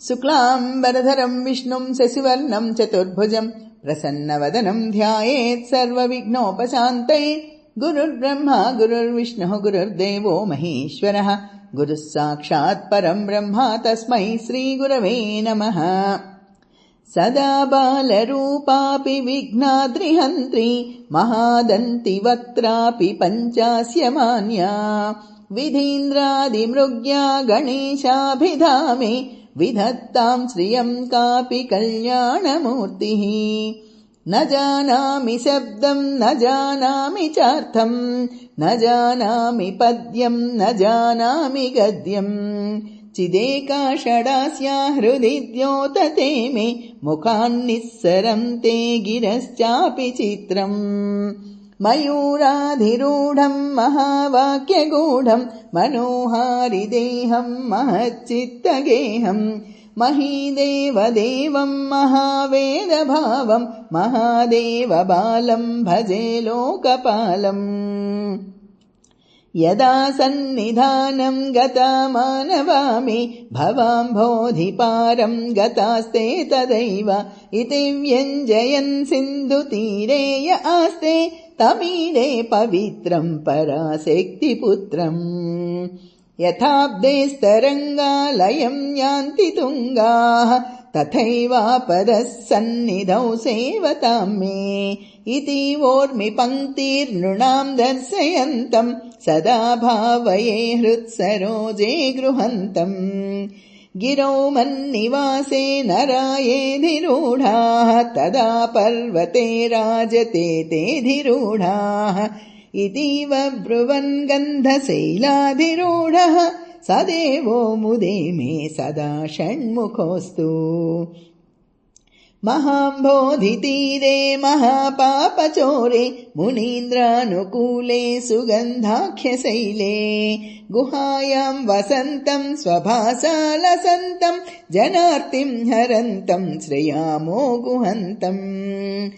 शुक्लाम्बरधरं विष्णुं शशिवर्णं चतुर्भुजं प्रसन्नवदनं ध्यायेत् सर्वविघ्नोपशान्तये। गुरुर्ब्रह्मा गुरुर्विष्णुः गुरुर्देवो महेश्वरः गुरुः साक्षात् परं ब्रह्म तस्मै श्रीगुरवे नमः। सदा बालरूपापि विघ्नाद्रिहन्त्री महादन्ति वक्त्रापि पञ्चास्यमान्या विधीन्द्रादिमृग्या गणेशाभिधामे विधत्तां श्रियं कापि कल्याणमूर्तिः। न जानामि शब्दं न जानामि चार्थं न जानामि पद्यं न जानामि गद्यं चिदेका षडास्या हृदि द्योतते मे मुखान्निस्सरं ते गिरश्चापि चित्रम्। मयूराधिरूढं महावाक्यगूढं मनोहारिदेहं महच्चित्तगेहं महीदेवदेवं महावेदभावं महादेवबालं भजे लोकपालम्। यदा सन्निधानं गता मानवामि भवाम्भोधिपारं गतास्ते तदैव इति व्यञ्जयन् सिन्धुतीरे य आस्ते तमीडे पवित्रं पराशक्तिपुत्रम्। यथाब्देस्तरङ्गालयं यान्ति तुङ्गाः तथैवापदः सन्निधौ सेवतां मे इति वोर्मिपङ्क्तिर्नृणां दर्शयन्तं सदा भावये हृत्सरोजे गृहन्तम्। गिरौ मन्निवासे नरायेधिरूढाः तदा पर्वते राजते तेधिरूढाः इतीव ब्रुवन् गन्धशैलाधिरूढः स देवो मुदे मे सदा षण्मुखोऽस्तु। महाम्भोधितीरे महापापचोरे मुनीन्द्रानुकूले सुगन्धाख्यशैले गुहायां वसन्तं स्वभासालसन्तं जनार्तिं हरन्तं श्रयामो गुहन्तम्।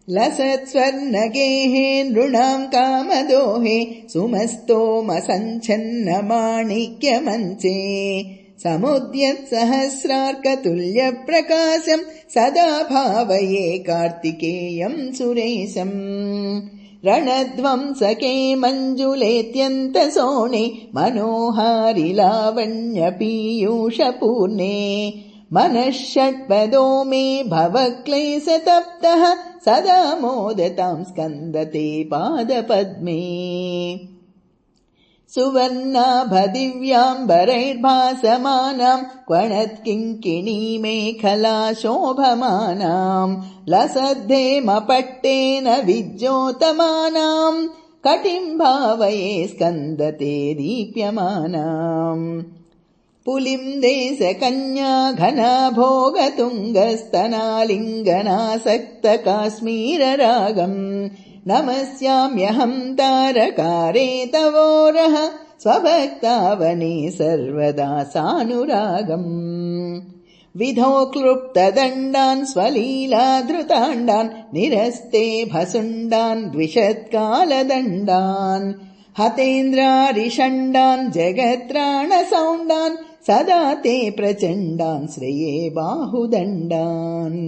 लसत्स्वर्णगेहे नृणां कामदोहे सुमस्तोमसञ्छन्नमाणिक्यमञ्चे समुद्यत्सहस्रार्कतुल्यप्रकाशं सदा भावये कार्तिकेयं सुरेशम्। रणध्वंसके मञ्जुलेत्यन्तसोणे मनोहारि लावण्यपीयूषपूर्णे मनः षट्पदो मे भवक्लेशतप्तः सदा मोदतां स्कन्दते पादपद्मे। सुवर्णाभदिव्याम्बरैर्भासमानां क्वणत्किङ्किणीमेखला शोभमानां लसद्धेमपट्टेन विज्योतमानां कटिं भावये स्कन्दते दीप्यमानाम्। पुलिं देशकन्या घना भोगतुङ्गस्तनालिङ्गनासक्तकाश्मीररागम् नमस्याम्यहं तारकारे तवोरः स्वभक्तावने सर्वदा सानुरागम्। विधो क्लृप्तदण्डान् स्वलीलाधृताण्डान् निरस्ते भसुण्डान् द्विषत्कालदण्डान् हतेन्द्रारिषण्डान् जगत्राणसौण्डान् सदा ते प्रचण्डान् श्रेये बाहुदण्डान्।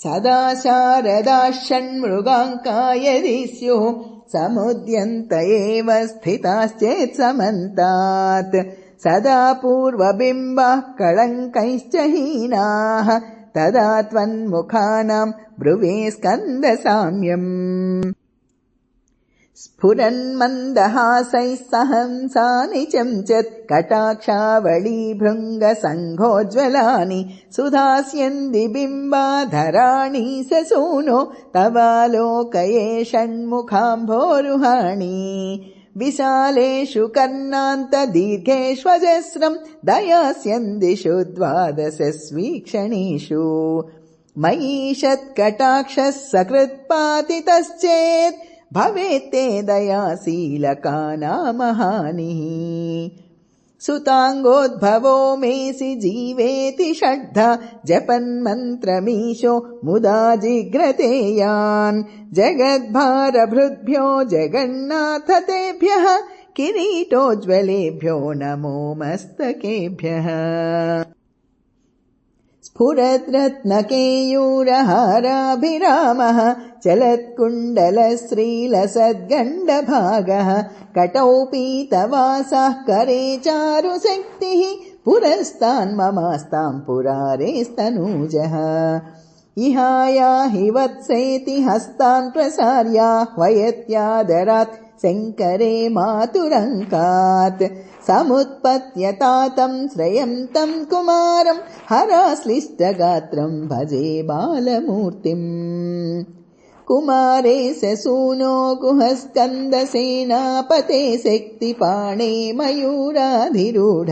सदा शारदाः षण्मृगाङ्काय स्युः समुद्यन्त एव स्थिताश्चेत् समन्तात् सदा पूर्वबिम्बाः कळङ्कैश्च हीनाः तदा त्वन्मुखानां ब्रुवे स्कन्दसाम्यम्। स्फुरन्मन्दहासैः सहंसानि चञ्चत् कटाक्षावळी भृङ्गसङ्घोज्ज्वलानि सुधास्यन्दिबिम्बाधराणि ससूनो तवालोकये षण्मुखाम्भोरुहाणि। विशालेषु कर्णान्तदीर्घेष्वजस्रं दयास्यन्दिषु द्वादशस्वीक्षणीषु मयीषत्कटाक्षः सकृत्पातितश्चेत् भवेत्ते दयाशीलकानामहानिः। सुताङ्गोद्भवो मेसि जीवेति षड्धा जपन्मन्त्रमीशो मुदा जिघ्रतेयान् जगद्भारभृद्भ्यो जगन्नाथ तेभ्यः किरीटोज्ज्वलेभ्यो नमो मस्तकेभ्यः। स्फुरद्रत्नकेयूरहाराभिरामः चलत्कुण्डलश्रीलसद्गण्डभागः कटौ पीतवासः करे चारुशक्तिः पुरस्तान्ममास्तां पुरारेस्तनूजः इहायाहि वत्सेति हस्तान् प्रसार्याह्वयत्यादरात् शङ्करे मातुरङ्कात् समुत्पत्यतातं श्रयं तं कुमारं हराश्लिष्टगात्रं भजे बालमूर्तिम् कुमारे सूनो गुहस्कन्दसेनापते शक्तिपाणे मयूराधिरूढ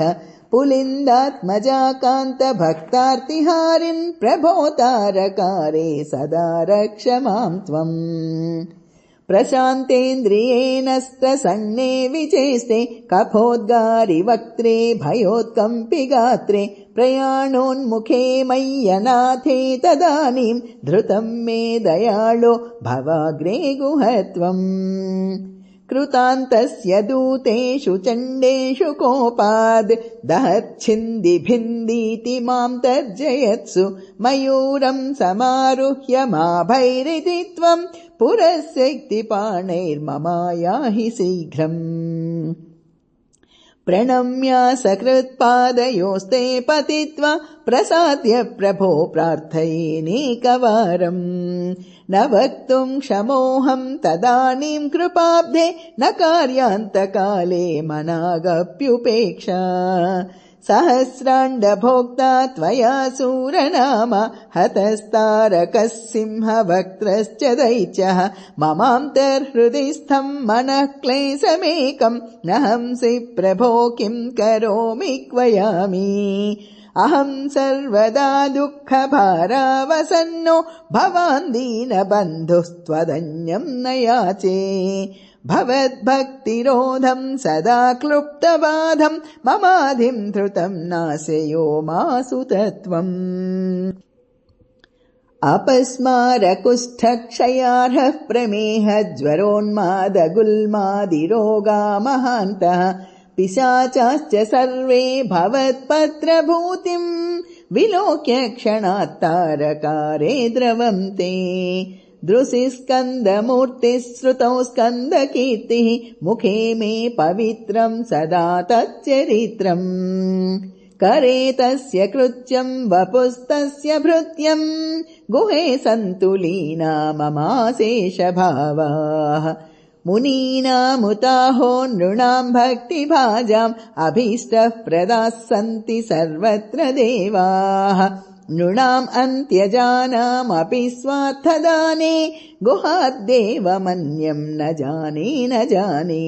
पुलिन्दात्मजाकान्तभक्तार्तिहारिन् प्रभोतारकारे सदा रक्ष मां त्वम् प्रशान्तेन्द्रियेणस्तसन्ने विचेष्टे कफोद्गारिवक्त्रे भयोत्कम्पि गात्रे प्रयाणोन्मुखे मय्यनाथे तदानीं धृतं मे दयाळो भवाग्रे गुहत्वम् कृतान्तस्य दूतेषु चण्डेषु कोपाद् दहच्छिन्दिभिन्दीति मां तर्जयत्सु मयूरं समारुह्य माभैरिति त्वं पुरस्यक्तिपाणैर्ममायाहि शीघ्रम् प्रणम्य सकृत्पादयोस्ते पतित्वा प्रसाद्य प्रभो प्रार्थयेनेकवारम् न वक्तुं क्षमोऽहं तदानीं कृपाब्धे न कार्यान्तकाले मनागप्युपेक्षा सहस्राण्डभोक्ता त्वया सूरनाम हतस्तारकः सिंहवक्त्रश्च दैत्यः ममान्तर्हृदिस्थं मनः क्लेशमेकं नहंसि प्रभो किं करोमि क्वयामि अहं सर्वदा दुःखभारावसन्नो भवान् दीनबन्धुस्त्वदन्यं न याचे भवद्भक्तिरोधं सदा क्लुप्तबाधं ममाधिं धृतं नाशयो मासु तत्त्वम् अपस्मारकुष्ठक्षयार्हः प्रमेहज्वरोन्मादगुल्मादिरोगा महान्तः पिशाचाश्च सर्वे भवत्पत्रभूतिं विलोक्य क्षणात्तारकारे द्रवन्ते दृशिस्कन्दमूर्तिः श्रुतौ स्कन्दकीर्तिः मुखे मे पवित्रं सदा तच्चरित्रम् करे तस्य कृत्यं वपुस्तस्य भृत्यं गुहे सन्तुलीना ममाशेषभावाः मुनीनामुताहो नृणां भक्तिभाजाम् अभीष्टः प्रदाः सन्ति सर्वत्र देवाः नृणाम् अन्त्यजानामपि स्वार्थदाने गुहाद्देवमन्यं न जाने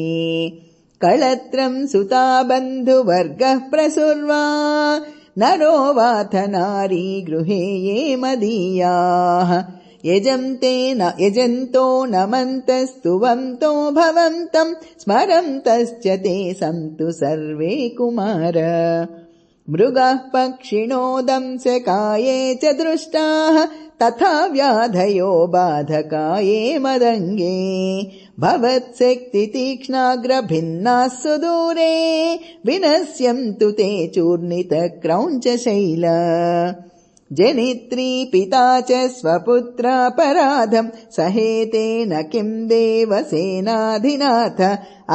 कळत्रं सुता बन्धुवर्गः प्रसुर्वा नरो वाथ नारी गृहे ये मदीयाः यजन्तो नमन्तस्तुवन्तो भवन्तं स्मरन्तश्च ते सन्तु सर्वे कुमार मृगाः पक्षिणो दंशकाये च दृष्टाः तथा व्याधयो बाधकाये मदङ्गे भवत्शक्तितीक्ष्णाग्रभिन्नाः सुदूरे विनश्यन्तु ते चूर्णितक्रौञ्चशैल जनित्री पिता च स्वपुत्रापराधं सहेतेन किं देवसेनाधिनाथ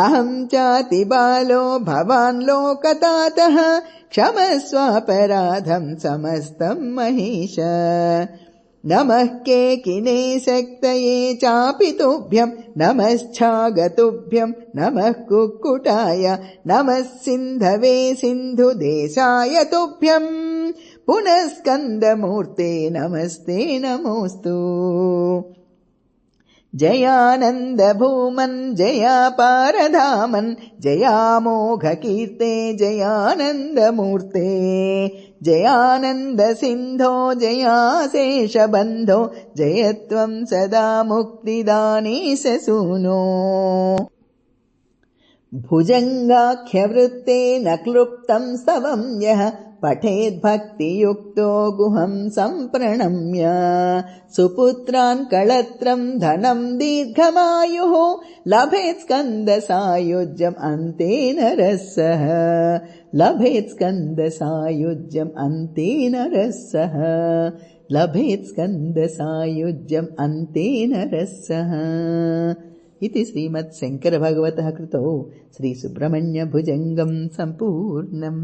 अहं चाति बालो भवान् लोकतातः क्षमस्वापराधं समस्तं महेश नमः केकिने शक्तये चापि तुभ्यं नमश्चागतुभ्यं नमः कुक्कुटाय नमः सिन्धवे सिन्धुदेशाय तुभ्यं पुनः स्कन्दमूर्ते नमस्ते नमोऽस्तु जयानन्दभूमन् जयापारधामन् जयामोघकीर्ते जयानन्दमूर्ते जयानन्दसिन्धो जयाशेषबन्धो जयत्वं सदा मुक्तिदानीश सूनो भुजङ्गाख्यवृत्तेन क्लुप्तं स्तवं यः पठेद्भक्तियुक्तो गुहं सम्प्रणम्य सुपुत्रान् कळत्रं धनं दीर्घमायुः लभेत् स्कन्दसायुज्यम् अन्ते नरः सः लभेत् स्कन्दसायुज्यम् अन्ते नरः सः लभेत् स्कन्दसायुज्यम् अन्ते नरः सः इति श्रीमत्शङ्करभगवतः कृतौ श्रीसुब्रह्मण्यभुजङ्गम् सम्पूर्णम्।